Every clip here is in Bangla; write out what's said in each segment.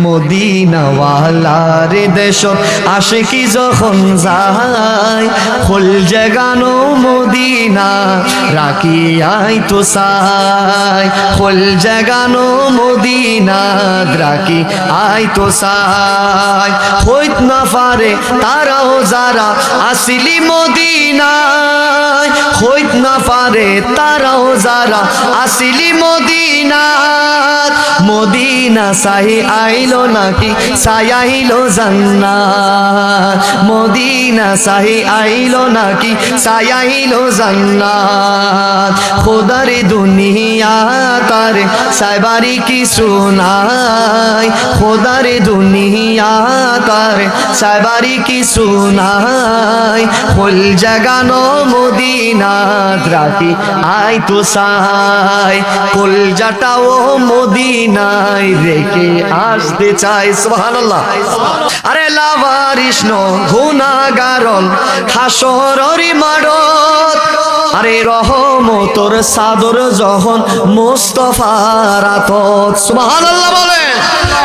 মদিনাওয়ালার দেশত আশিকি যখন যায় ফুল জাগানো মদিনা রাখি আই তো সাই ফুল জাগানো মদিনা রাখি আই তো সাই হইত না পারে তারাও যারা আসিলি মদিনায় হইত না পারে তারাও যারা আসিলি মদিনাত মদিনা সাই আইলো নাকি সাই আইলো জান্নাত মদিনা সাই আইলো নাকি সাই আইলো জান্নাত খোদার দুনিয়া তার সাইবারি কি সুনাই খোদার দুনিয়া তার সাইবারি কি সুনাই ফুল জাগানো মদিনাত রাখি আই তো সাই কুল জাটাও মদিনায় রেখে আসতে চাই সুবহানাল্লাহ আরে লাভারিস ন গুনাহগারন হাসরের মাঠত আরে রহমতর সাদর যখন মুস্তাফার আতত সুবহানাল্লাহ বলেন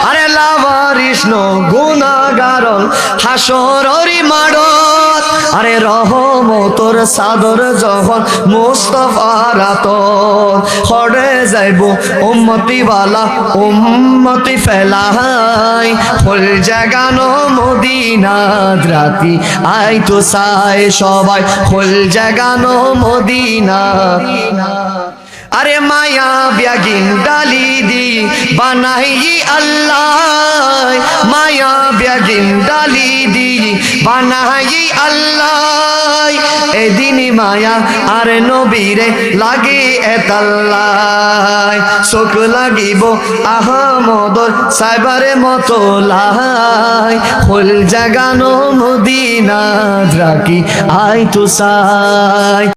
আরে লাভারিস ন গুনাহগারন হাসরের মাঠত আরে রহমতর সাদর যখন মুস্তাফার আতত হড়ে যাইব উম্মতি ওয়ালা উম্মতি ফেলাই ফুল জাগানো মদিনাত রাতি আই তো সাই সবাই ফুল জাগানো মদিনা আরে মায়া ব্যাগিন ডালি দি বানাই আল্লাহ মায়া ব্যাগিন ডালি দি বানাই আল্লাহ এদিন মায়া আরে নবীরে লাগে এতাল্লাই চোখ লাগিব আহমদর সাইবারে মতো লাই ফুল জাগানো মদিনাত রাখি আই তো সাই